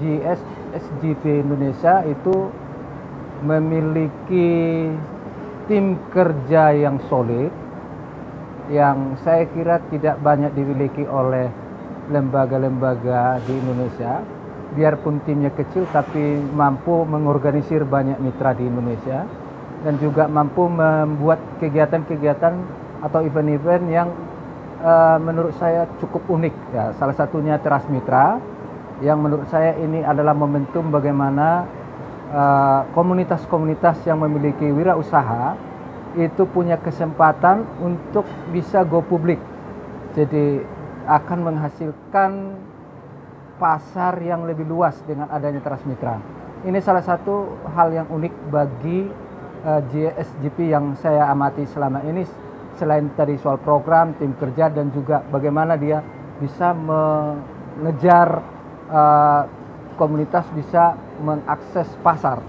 GSGP Indonesia itu memiliki tim kerja yang solid, yang saya kira tidak banyak dimiliki oleh lembaga-lembaga di Indonesia. Biarpun timnya kecil tapi mampu mengorganisir banyak mitra di Indonesia dan juga mampu membuat kegiatan-kegiatan atau event-event yang menurut saya cukup unik. Ya, salah satunya Teras Mitra, yang menurut saya ini adalah momentum bagaimana komunitas-komunitas yang memiliki wirausaha itu punya kesempatan untuk bisa go publik. Jadi akan menghasilkan pasar yang lebih luas dengan adanya Teras Mitra. Ini salah satu hal yang unik bagi GSGP yang saya amati selama ini, selain tadi soal program, tim kerja, dan juga bagaimana dia bisa mengejar komunitas bisa mengakses pasar.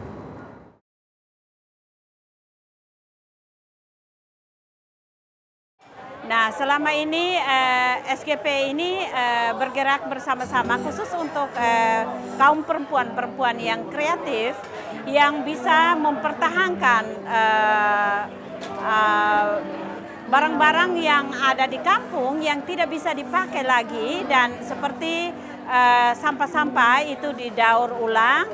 Nah, selama ini SGP ini bergerak bersama-sama khusus untuk kaum perempuan-perempuan yang kreatif yang bisa mempertahankan barang-barang yang ada di kampung yang tidak bisa dipakai lagi, dan seperti sampah-sampah itu didaur ulang.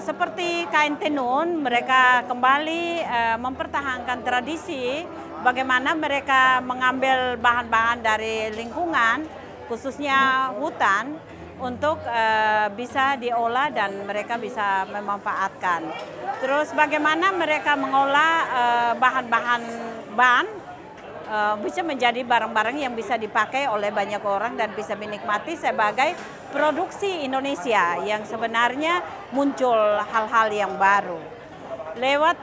Seperti kain tenun, mereka kembali mempertahankan tradisi bagaimana mereka mengambil bahan-bahan dari lingkungan, khususnya hutan, untuk bisa diolah dan mereka bisa memanfaatkan. Terus bagaimana mereka mengolah bahan-bahan ban bisa menjadi barang-barang yang bisa dipakai oleh banyak orang dan bisa dinikmati sebagai produksi Indonesia yang sebenarnya muncul hal-hal yang baru. Lewat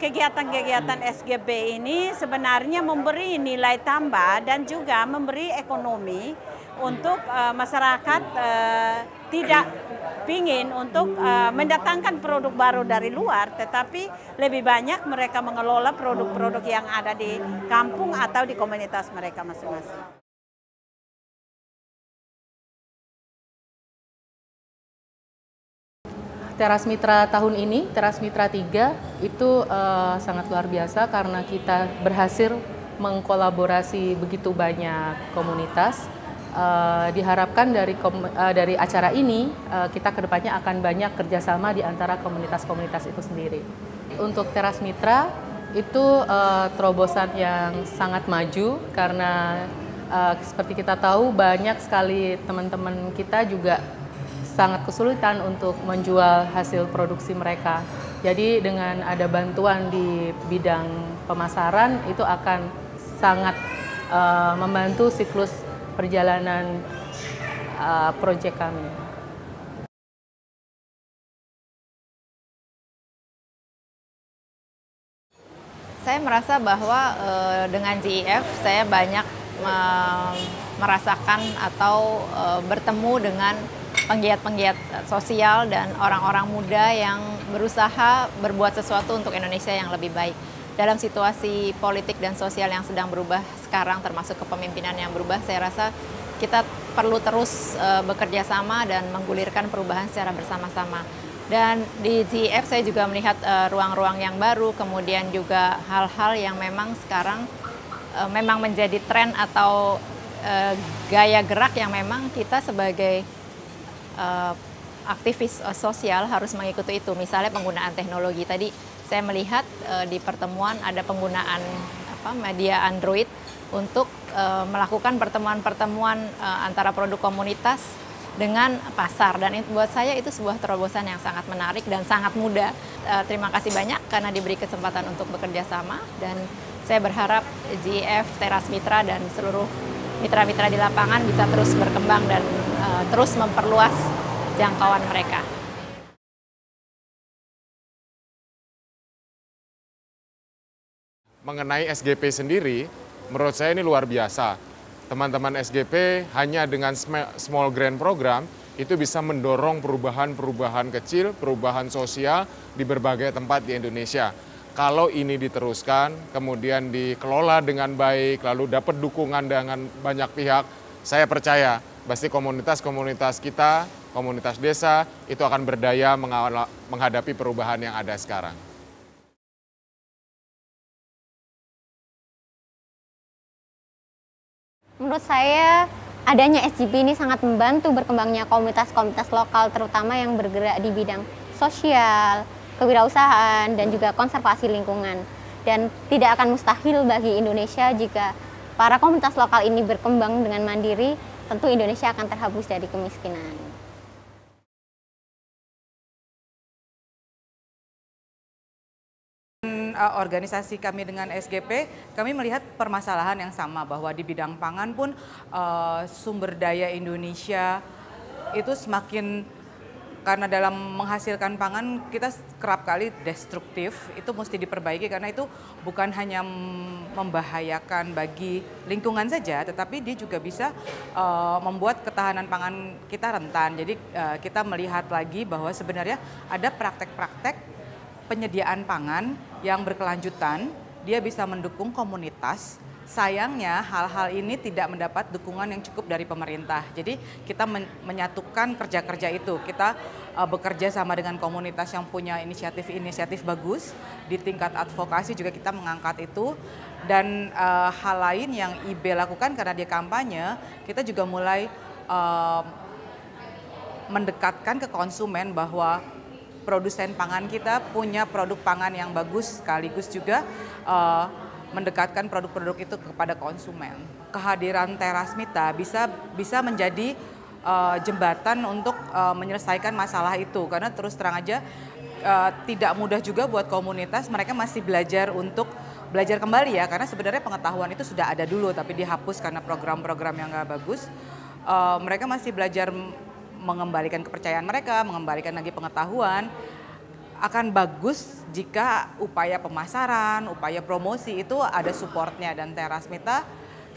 kegiatan-kegiatan SGP ini sebenarnya memberi nilai tambah dan juga memberi ekonomi untuk masyarakat tidak ingin untuk mendatangkan produk baru dari luar, tetapi lebih banyak mereka mengelola produk-produk yang ada di kampung atau di komunitas mereka masing-masing. Teras Mitra tahun ini, Teras Mitra 3, itu sangat luar biasa karena kita berhasil mengkolaborasi begitu banyak komunitas. Diharapkan dari acara ini kita kedepannya akan banyak kerjasama di antara komunitas-komunitas itu sendiri. Untuk Teras Mitra itu terobosan yang sangat maju karena seperti kita tahu banyak sekali teman-teman kita juga sangat kesulitan untuk menjual hasil produksi mereka. Jadi dengan ada bantuan di bidang pemasaran itu akan sangat membantu siklus perjalanan proyek kami. Saya merasa bahwa dengan GIF saya banyak merasakan atau bertemu dengan penggiat-penggiat sosial dan orang-orang muda yang berusaha berbuat sesuatu untuk Indonesia yang lebih baik. Dalam situasi politik dan sosial yang sedang berubah sekarang, termasuk kepemimpinan yang berubah, saya rasa kita perlu terus bekerja sama dan menggulirkan perubahan secara bersama-sama. Dan di GIF saya juga melihat ruang-ruang yang baru, kemudian juga hal-hal yang memang sekarang memang menjadi tren atau gaya gerak yang memang kita sebagai aktivis sosial harus mengikuti itu. Misalnya penggunaan teknologi tadi. Saya melihat di pertemuan ada penggunaan media Android untuk melakukan pertemuan-pertemuan antara produk komunitas dengan pasar, dan buat saya itu sebuah terobosan yang sangat menarik dan sangat mudah. Terima kasih banyak karena diberi kesempatan untuk bekerja sama, dan saya berharap GIF, Teras Mitra, dan seluruh mitra-mitra di lapangan bisa terus berkembang dan terus memperluas jangkauan mereka. Mengenai SGP sendiri, menurut saya ini luar biasa. Teman-teman SGP hanya dengan small grant program itu bisa mendorong perubahan-perubahan kecil, perubahan sosial di berbagai tempat di Indonesia. Kalau ini diteruskan, kemudian dikelola dengan baik, lalu dapat dukungan dengan banyak pihak, saya percaya pasti komunitas-komunitas kita komunitas desa, itu akan berdaya menghadapi perubahan yang ada sekarang. Menurut saya, adanya SGP ini sangat membantu berkembangnya komunitas-komunitas lokal, terutama yang bergerak di bidang sosial, kewirausahaan, dan juga konservasi lingkungan. Dan tidak akan mustahil bagi Indonesia jika para komunitas lokal ini berkembang dengan mandiri, tentu Indonesia akan terhapus dari kemiskinan. Organisasi kami dengan SGP, kami melihat permasalahan yang sama bahwa di bidang pangan pun sumber daya Indonesia itu semakin, karena dalam menghasilkan pangan kita kerap kali destruktif, itu mesti diperbaiki karena itu bukan hanya membahayakan bagi lingkungan saja, tetapi dia juga bisa membuat ketahanan pangan kita rentan. Jadi kita melihat lagi bahwa sebenarnya ada praktek-praktek penyediaan pangan yang berkelanjutan, dia bisa mendukung komunitas. Sayangnya hal-hal ini tidak mendapat dukungan yang cukup dari pemerintah. Jadi kita menyatukan kerja-kerja itu. Kita bekerja sama dengan komunitas yang punya inisiatif-inisiatif bagus. Di tingkat advokasi juga kita mengangkat itu. Dan hal lain yang IB lakukan karena dia kampanye, kita juga mulai mendekatkan ke konsumen bahwa produsen pangan kita punya produk pangan yang bagus, sekaligus juga mendekatkan produk-produk itu kepada konsumen. Kehadiran Terasmita bisa menjadi jembatan untuk menyelesaikan masalah itu, karena terus terang aja tidak mudah juga buat komunitas, mereka masih belajar kembali ya, karena sebenarnya pengetahuan itu sudah ada dulu tapi dihapus karena program-program yang nggak bagus. Mereka masih belajar mengembalikan kepercayaan mereka, mengembalikan lagi pengetahuan. Akan bagus jika upaya pemasaran, upaya promosi itu ada supportnya, dan Terasmita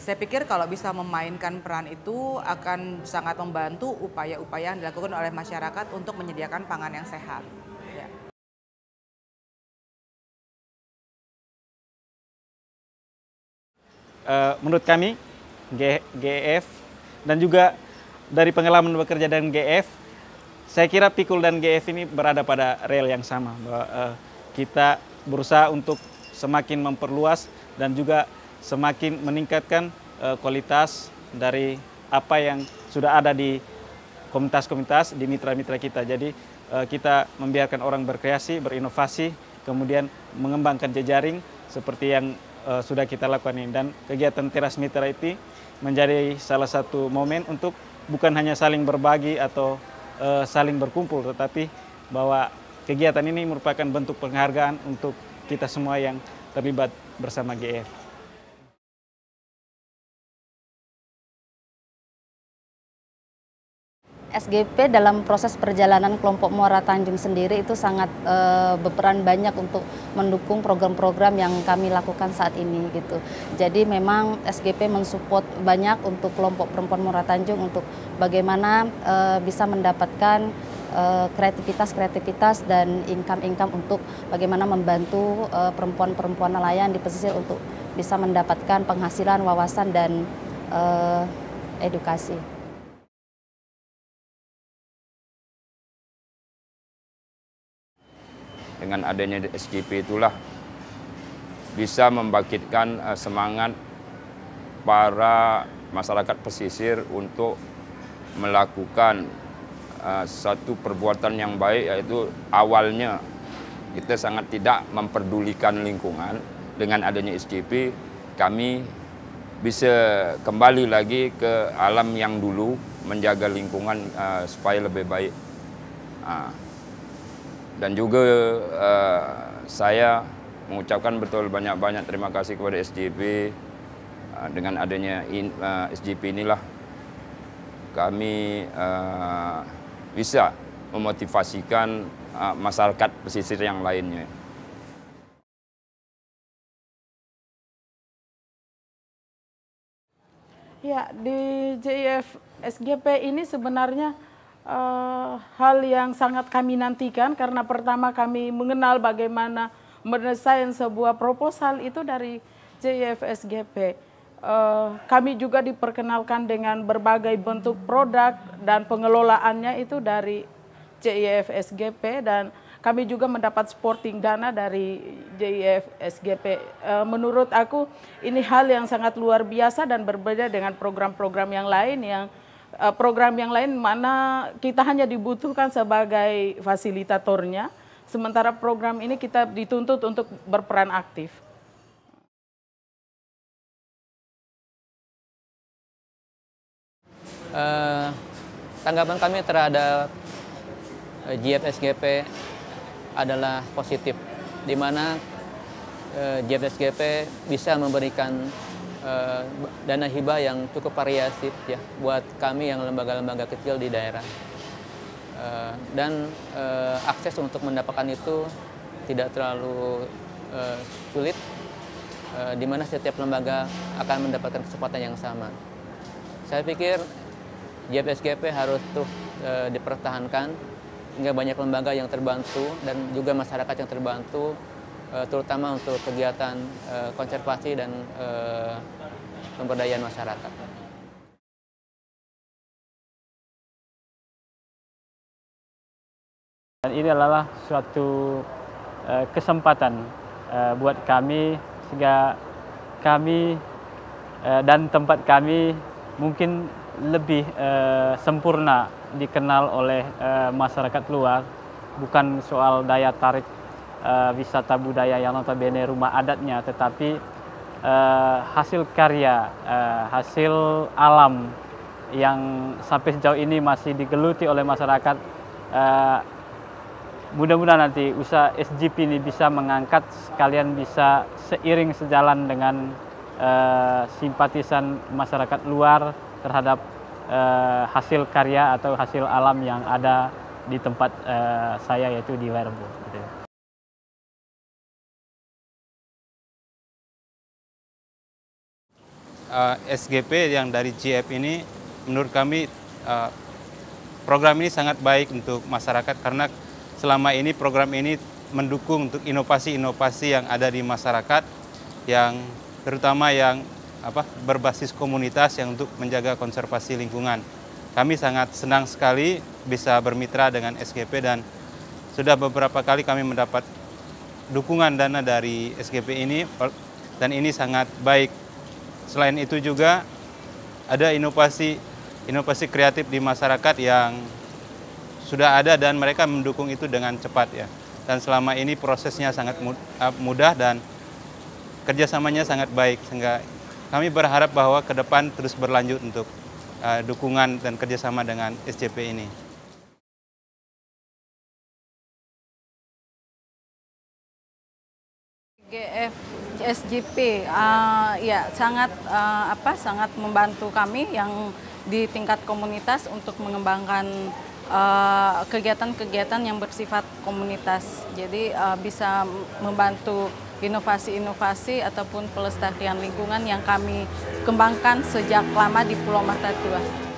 saya pikir kalau bisa memainkan peran itu akan sangat membantu upaya-upaya yang dilakukan oleh masyarakat untuk menyediakan pangan yang sehat. Ya. Menurut kami, GEF dan juga dari pengalaman bekerja dengan GF, saya kira Pikul dan GF ini berada pada rel yang sama. Bahwa, kita berusaha untuk semakin memperluas dan juga semakin meningkatkan kualitas dari apa yang sudah ada di komunitas-komunitas, di mitra-mitra kita. Jadi kita membiarkan orang berkreasi, berinovasi, kemudian mengembangkan jejaring seperti yang sudah kita lakukan ini. Dan kegiatan Teras Mitra itu menjadi salah satu momen untuk bukan hanya saling berbagi atau saling berkumpul, tetapi bahwa kegiatan ini merupakan bentuk penghargaan untuk kita semua yang terlibat bersama GF. SGP dalam proses perjalanan kelompok Muara Tanjung sendiri itu sangat berperan banyak untuk mendukung program-program yang kami lakukan saat ini gitu. Jadi memang SGP mensupport banyak untuk kelompok perempuan Muara Tanjung untuk bagaimana bisa mendapatkan kreativitas dan income untuk bagaimana membantu perempuan-perempuan nelayan di pesisir untuk bisa mendapatkan penghasilan, wawasan dan edukasi. Dengan adanya SGP itulah bisa membangkitkan semangat para masyarakat pesisir untuk melakukan satu perbuatan yang baik, yaitu awalnya kita sangat tidak memperdulikan lingkungan. Dengan adanya SGP kami bisa kembali lagi ke alam yang dulu, menjaga lingkungan supaya lebih baik. Dan juga saya mengucapkan betul banyak-banyak terima kasih kepada SGP. Dengan adanya SGP inilah kami bisa memotivasikan masyarakat pesisir yang lainnya. Ya, di JIF SGP ini sebenarnya hal yang sangat kami nantikan, karena pertama kami mengenal bagaimana mendesain sebuah proposal itu dari JIF SGP. kami juga diperkenalkan dengan berbagai bentuk produk dan pengelolaannya itu dari JIF SGP, dan kami juga mendapat supporting dana dari JIF SGP. Menurut aku ini hal yang sangat luar biasa dan berbeda dengan program-program yang lain mana kita hanya dibutuhkan sebagai fasilitatornya, sementara program ini kita dituntut untuk berperan aktif. Tanggapan kami terhadap JIF SGP adalah positif, di mana JIF SGP bisa memberikan dana hibah yang cukup variatif ya buat kami yang lembaga-lembaga kecil di daerah, dan akses untuk mendapatkan itu tidak terlalu sulit, di mana setiap lembaga akan mendapatkan kesempatan yang sama. Saya pikir JIF SGP harus terus dipertahankan hingga banyak lembaga yang terbantu dan juga masyarakat yang terbantu, terutama untuk kegiatan konservasi dan pemberdayaan masyarakat. Dan ini adalah suatu kesempatan buat kami, sehingga kami dan tempat kami mungkin lebih sempurna dikenal oleh masyarakat luar, bukan soal daya tarik wisata budaya yang notabene rumah adatnya, tetapi hasil karya, hasil alam yang sampai sejauh ini masih digeluti oleh masyarakat. Mudah-mudahan nanti usaha SGP ini bisa mengangkat, sekalian bisa seiring sejalan dengan simpatisan masyarakat luar terhadap hasil karya atau hasil alam yang ada di tempat saya, yaitu di Werbo. SGP yang dari JIF ini menurut kami program ini sangat baik untuk masyarakat, karena selama ini program ini mendukung untuk inovasi-inovasi yang ada di masyarakat, yang terutama yang berbasis komunitas yang untuk menjaga konservasi lingkungan. Kami sangat senang sekali bisa bermitra dengan SGP, dan sudah beberapa kali kami mendapat dukungan dana dari SGP ini, dan ini sangat baik. Selain itu juga ada inovasi kreatif di masyarakat yang sudah ada dan mereka mendukung itu dengan cepat ya. Dan selama ini prosesnya sangat mudah dan kerjasamanya sangat baik, sehingga kami berharap bahwa ke depan terus berlanjut untuk dukungan dan kerjasama dengan SGP ini. GF SGP ya sangat membantu kami yang di tingkat komunitas untuk mengembangkan kegiatan-kegiatan yang bersifat komunitas. Jadi bisa membantu inovasi-inovasi ataupun pelestarian lingkungan yang kami kembangkan sejak lama di Pulau Mata Tua.